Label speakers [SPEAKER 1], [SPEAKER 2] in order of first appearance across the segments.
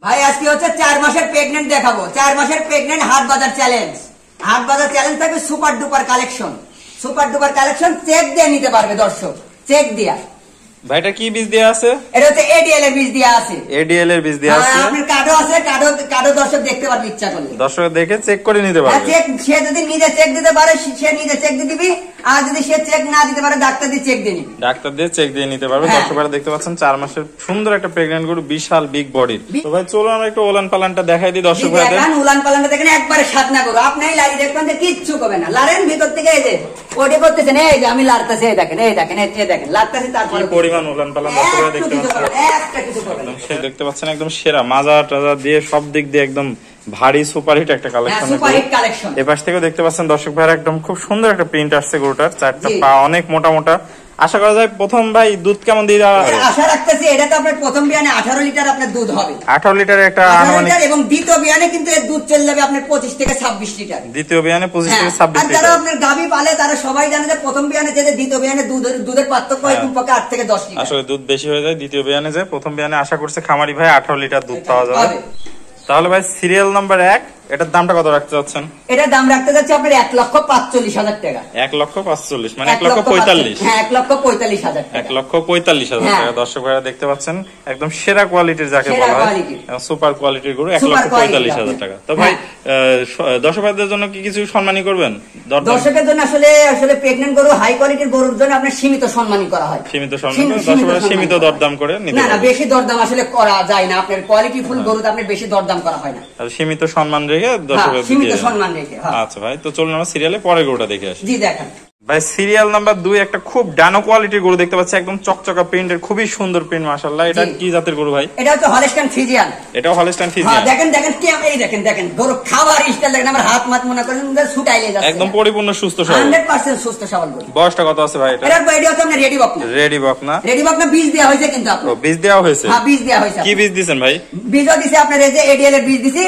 [SPEAKER 1] ভাই আজকে হচ্ছে 4 মাসের প্রেগনেন্ট দেখাবো। 4 মাসের প্রেগনেন্ট হাট বাজার চ্যালেঞ্জ। হাট বাজার চ্যালেঞ্জ থাকবে super duper collection. Super duper collection check দিয়ে নিতে পারবে দর্শক, চেক দিয়া।
[SPEAKER 2] ভাইটা কি বীজ দেয়া আছে?
[SPEAKER 1] এটা হচ্ছে এডিএল এর বীজ দেয়া আছে।
[SPEAKER 2] এডিএল এর বীজ দেয়া আছে।
[SPEAKER 1] আপনার কার্ডও আছে, কার্ডও দর্শক দেখতে পারবে ইচ্ছা করলে।
[SPEAKER 2] দর্শক দেখে চেক করে নিতে পারবে।
[SPEAKER 1] চেক সে যদি নিজে চেক দিতে পারে সে নিজে চেক দিয়ে দিবি, আর যদি সে চেক না দিতে পারে ডাক্তার দিয়ে চেক দিয়ে নিবি।
[SPEAKER 2] ডাক্তার দিয়ে চেক দিয়ে নিতে পারবে। দর্শকরা দেখতে পাচ্ছেন 4 মাসের সুন্দর একটা প্রেগন্যান্ট গরু, বিশাল বিগ বডির। তো ভাই চলো আমরা একটু ওলান পালানটা দেখাই দিই দর্শকদের।
[SPEAKER 1] দেখেন উলান পালানটা দেখেন একবারে সাধনা করো। আপনিই লাড়ি দেখবেন যে কিচ্ছু হবে না। লাড়েন ভিতর থেকে এই যে ওডি করতেছেন, এই যে আমি লাড়তাছি, এই দেখেন এই দেখেন এই দেখেন লাড়তাছি, তারপরে
[SPEAKER 2] কি পরিমাণ উলান পালান দর্শকরা দেখতে পাচ্ছেন।
[SPEAKER 1] একটা কিছু করবে না।
[SPEAKER 2] সে দেখতে পাচ্ছেন একদম সেরা, মাজা টাজা দিয়ে সব দিক দিয়ে একদম ভারী সুপারহিট একটা কালেকশন।
[SPEAKER 1] Superhit collection.
[SPEAKER 2] এই পাশ থেকেও দেখতে পাচ্ছেন দর্শক ভাইরা একদম খুব সুন্দর একটা প্রিন্ট আসছে গরুটার। 4টা পা অনেক মোটা মোটা। আশা করা যায় প্রথম ভাই দুধ কেমন দিয়ে দেওয়া হবে?
[SPEAKER 1] আশা রাখতেছি এটা তো আপনার প্রথম বিয়ানে 18 লিটার আপনার দুধ হবে।
[SPEAKER 2] 18 লিটার একটা আনুমানিক,
[SPEAKER 1] এবং দ্বিতীয় বিয়ানে কিন্তু এর দুধ চলে যাবে আপনার 25 থেকে 26 লিটার।
[SPEAKER 2] দ্বিতীয় বিয়ানে 25 থেকে 26 লিটার।
[SPEAKER 1] আর যারা আপনার গাবি পালে তারা সবাই জানে যে প্রথম বিয়ানে যে দ্বিতীয় বিয়ানে দুধের পার্থক্য হয় কমপক্ষে 8 থেকে 10 লিটার।
[SPEAKER 2] আসলে দুধ বেশি হয়ে যায় দ্বিতীয় বিয়ানে, যে প্রথম বিয়ানে আশা করছে খামারি ভাই 18 লিটার দুধ পাওয়া যাবে। তাহলে ভাই সিরিয়াল নাম্বার 1, এটার দামটা কত রাখতে চাচ্ছেন?
[SPEAKER 1] এটার দাম রাখতে যাচ্ছে আপনার 1,45,000 টাকা।
[SPEAKER 2] 1,45,000 মানে 1,45,000।
[SPEAKER 1] হ্যাঁ 1,45,000 টাকা।
[SPEAKER 2] 1,45,000 টাকা। দর্শক ভাইরা দেখতে পাচ্ছেন একদম সেরা কোয়ালিটির যাকে বলা হয়, সুপার কোয়ালিটির গরু 1,45,000 টাকা। তো ভাই দর্শক ভাইদের জন্য কি কিছু সম্মানী করবেন?
[SPEAKER 1] দর্শকের জন্য আসলে প্রেগন্যান্ট গরু, হাই কোয়ালিটির গরুর জন্য আপনার সীমিত সম্মানী করা হয়।
[SPEAKER 2] সীমিত সম্মানী, দর্শকরা সীমিত দরদাম করে নিতে
[SPEAKER 1] না বেশি দরদাম আসলে করা যায় না। আপনার কোয়ালিটি ফুল গরুতে আপনি বেশি দরদাম করা হয় না।
[SPEAKER 2] সীমিত সম্মান রেখে দর্শকদের
[SPEAKER 1] সীমিত সম্মান রেখে।
[SPEAKER 2] আচ্ছা ভাই, তো চলুন আমরা সিরিয়ালে পরে গরুটা দেখে আসি।
[SPEAKER 1] জি দেখেন
[SPEAKER 2] ভাই সিরিয়াল নাম্বার 2 একটা খুব ডানো কোয়ালিটির গরু দেখতে পাচ্ছি, একদম চকচকা প্রিন্টের, খুবই সুন্দর প্রিন্ট মাশাআল্লাহ। এটা কি জাতের গরু ভাই?
[SPEAKER 1] এটা হচ্ছে হলস্টাইন ফ্রিজিয়ান।
[SPEAKER 2] এটাও হলস্টাইন ফ্রিজিয়ান।
[SPEAKER 1] দেখেন কি আপনি দেখেন গরু খাবার স্টাইল দেখেন, আমার হাত মাত মনে করেন ছুটাইলে যাচ্ছে।
[SPEAKER 2] একদম পরিপূর্ণ সুস্থ সবল,
[SPEAKER 1] 100% সুস্থ সবল গরু।
[SPEAKER 2] বয়সটা কত আছে ভাই এটা?
[SPEAKER 1] এটার বয়স হচ্ছে আপনার রেডি বকনা।
[SPEAKER 2] রেডি বকনা
[SPEAKER 1] বীজ দেওয়া হয়েছে কিন্তু আপনার।
[SPEAKER 2] বীজ দেওয়া হয়েছে?
[SPEAKER 1] হ্যাঁ বীজ দেওয়া হয়েছে।
[SPEAKER 2] কি বীজ দিবেন ভাই?
[SPEAKER 1] বীজও দিছে আপনার, এই যে এডিএল এর বীজ দিছি।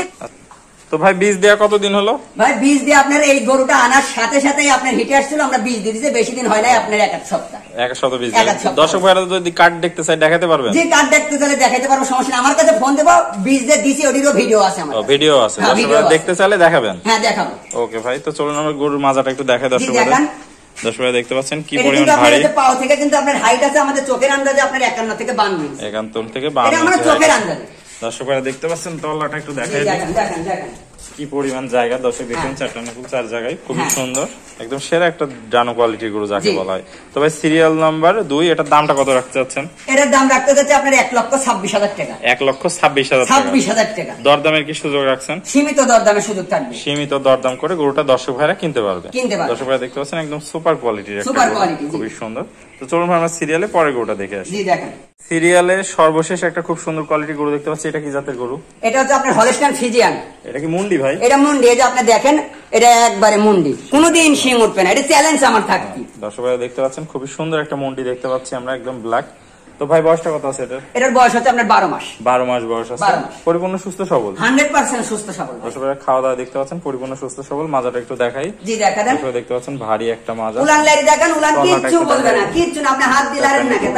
[SPEAKER 2] তো ভাই বীজ দেয়া কতদিন হলো?
[SPEAKER 1] ভাই বীজ দিয়ে আপনার এই গরুটা আনার সাথে সাথেই আপনার হিটে আসছিল, আমরা বীজ দিয়ে দিয়েছি। বেশি দিন হয় নাই আপনার, 1 সপ্তাহ।
[SPEAKER 2] 1 সপ্তাহ বীজ। দর্শক ভাইরা যদি কার্ড দেখতে চাই দেখাতে পারবেন?
[SPEAKER 1] জি কার্ড দেখতে চাইলে দেখাতে পারবো, সমস্যা নেই। আমার কাছে ফোন দেবো, বীজ দিয়ে দিছি, ওটিরও ভিডিও আছে আমার।
[SPEAKER 2] ভিডিও আছে, দর্শক ভাইরা দেখতে চাইলে দেখাবেন?
[SPEAKER 1] হ্যাঁ দেখাবো।
[SPEAKER 2] ওকে ভাই, তো চলুন আমরা গরুর মাজাটা একটু দেখাই দর্শক ভাইরা। দর্শক ভাইরা দেখতে পাচ্ছেন কি পরিমাণ ভারী।
[SPEAKER 1] এটা পাও থেকে কিন্তু আপনার হাইট আছে আমাদের চোখের আন্দাজে আপনার 51 থেকে 52 ইঞ্চি।
[SPEAKER 2] 51 থেকে 52
[SPEAKER 1] এটা আমাদের চোখের আন্দাজে।
[SPEAKER 2] দর্শক ভাইরা দেখতে পাচ্ছেন, তলাটা একটু দেখাই
[SPEAKER 1] দেখেন
[SPEAKER 2] কি পরিমাণ জায়গা। দর্শক দেখুন 4টা নাকুল 4 জায়গায়, খুবই সুন্দর, একদম সেরা একটা ডানো কোয়ালিটির গরু যাকে বলা হয়। তো ভাই সিরিয়াল নাম্বার 2, এটার দামটা কত রাখতে চাচ্ছেন?
[SPEAKER 1] এটার দাম রাখতে যাচ্ছে আপনার 1,26,000 টাকা।
[SPEAKER 2] 1,26,000 টাকা।
[SPEAKER 1] 26,000 টাকা।
[SPEAKER 2] দরদামের কি সুযোগ রাখছেন?
[SPEAKER 1] সীমিত দরদামের সুযোগ থাকবে।
[SPEAKER 2] সীমিত দরদাম করে গরুটা দর্শক ভাইরা কিনতে পারবে। দর্শক ভাইরা দেখতে পাচ্ছেন একদম সুপার কোয়ালিটির একটা গরু, খুবই সুন্দর। তো চলুন আমরা সিরিয়ালে পরে গরুটা দেখে আসি।
[SPEAKER 1] জি দেখেন
[SPEAKER 2] সিরিয়ালে সর্বশেষ একটা খুব সুন্দর কোয়ালিটির গরু দেখতে পাচ্ছি। এটা কি জাতের গরু?
[SPEAKER 1] এটা হচ্ছে আপনার হলস্টাইন ফ্রিজিয়ান।
[SPEAKER 2] এটা কি মুন্ডি ভাই?
[SPEAKER 1] এটা মুন্ডি, এই যে আপনি দেখেন এটা একবারে মুন্ডি, কোনোদিন শিং উঠবে না। এটা চ্যালেঞ্জ আমার থাকবে।
[SPEAKER 2] দর্শক ভাইরা দেখতে পাচ্ছেন খুবই সুন্দর একটা মুন্ডি দেখতে পাচ্ছি আমরা, একদম ব্ল্যাক। তো ভাই বয়সটা কত আছে এটার?
[SPEAKER 1] এটার বয়স হচ্ছে আপনার 12 মাস।
[SPEAKER 2] 12 মাস বয়স আছে, পরিপূর্ণ সুস্থ সবল,
[SPEAKER 1] 100% সুস্থ সবল।
[SPEAKER 2] দর্শক ভাইরা খাওয়া দাওয়া দেখতে পাচ্ছেন পরিপূর্ণ সুস্থ সবল। মাজাটা একটু দেখাই।
[SPEAKER 1] জি দেখান।
[SPEAKER 2] দর্শক দেখতে পাচ্ছেন ভারী একটা মাজা।
[SPEAKER 1] উলান লাইরি দেখেন, উলান কিচ্ছু বলবে না, কিচ্ছু না, আপনি হাত দিলারেন না কেন।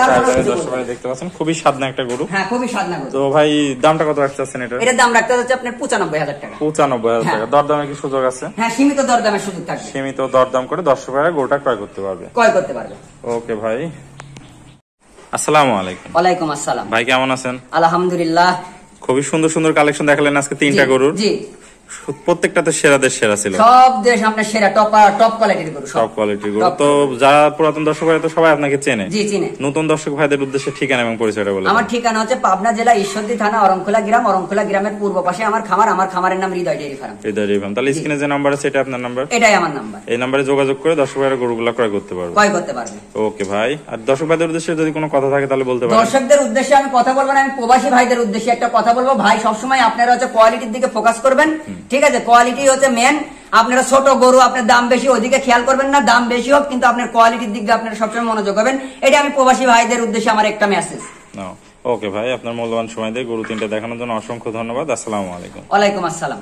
[SPEAKER 2] দর্শক ভাইরা দেখতে পাচ্ছেন খুবই সাদনা একটা গরু।
[SPEAKER 1] হ্যাঁ খুবই সাদনা গরু।
[SPEAKER 2] তো ভাই দামটা কত রাখতে চাচ্ছেন এটা?
[SPEAKER 1] এটার দাম রাখতে যাচ্ছে আপনার 95,000 টাকা।
[SPEAKER 2] 95,000 টাকা। দরদামের কি সুযোগ আছে?
[SPEAKER 1] হ্যাঁ সীমিত দরদামের সুযোগ থাকবে।
[SPEAKER 2] সীমিত দরদাম করে দর্শক ভাইরা গরুটা ক্রয় করতে পারবে। ওকে ভাই, আসসালামু আলাইকুম।
[SPEAKER 1] ওয়ালাইকুম আসসালাম।
[SPEAKER 2] ভাই কেমন আছেন?
[SPEAKER 1] আলহামদুলিল্লাহ।
[SPEAKER 2] খুবই সুন্দর সুন্দর কালেকশন দেখালেন আজকে 3টা গরুর।
[SPEAKER 1] জি
[SPEAKER 2] প্রত্যেকটাতে সেরাদের সেরা ছিল,
[SPEAKER 1] সব দেশ আপনার সেরা টপ কোয়ালিটির গরু,
[SPEAKER 2] টপ কোয়ালিটির গরু। তো যারা পুরাতন দর্শক ভাই তো সবাই আপনাকে চেনে।
[SPEAKER 1] জি চিনে।
[SPEAKER 2] নতুন দর্শক ভাইদের উদ্দেশ্যে ঠিকানা এবং পরিচয়টা বলুন।
[SPEAKER 1] আমার ঠিকানা হচ্ছে পাবনা জেলা ঈশ্বরদী থানা অরংখোলা গ্রাম। অরংখোলা গ্রামের পূর্ব পাশে আমার খামার। আমার খামারের নাম হৃদয় ডেইরি ফার্ম।
[SPEAKER 2] হৃদয় ডেইরি ফার্ম। তাহলে স্ক্রিনে যে নাম্বার আছে এটা আপনার নাম্বার?
[SPEAKER 1] এটাই আমার নাম্বার।
[SPEAKER 2] এই নাম্বারে যোগাযোগ করে দর্শক ভাইরা গরুগুলো ক্রয় করতে পারবে। ওকে ভাই, আর দর্শক ভাইদের উদ্দেশ্যে যদি কোনো কথা থাকে তাহলে বলতে পারেন।
[SPEAKER 1] দর্শকদের উদ্দেশ্যে আমি কথা বলবো না, আমি প্রবাসী ভাইদের উদ্দেশ্যে একটা কথা বলবো। ভাই সবসময় আপনারা হচ্ছে কোয়ালিটির দিকে ফোকাস করবেন, ঠিক আছে? কোয়ালিটি হচ্ছে মেন। আপনারা ছোট গরু, আপনার দাম বেশি ওদিকে খেয়াল করবেন না, দাম বেশি হোক কিন্তু আপনার কোয়ালিটির দিকে আপনারা সবসময় মনোযোগ করবেন। এটা আমি প্রবাসী ভাইদের উদ্দেশ্যে আমার একটা মেসেজ।
[SPEAKER 2] ওকে ভাই, আপনার মূল্যবান সময় দিয়ে গরু 3টা দেখানোর জন্য অসংখ্য ধন্যবাদ। আসসালামু আলাইকুম।
[SPEAKER 1] ওয়ালাইকুম আসসালাম।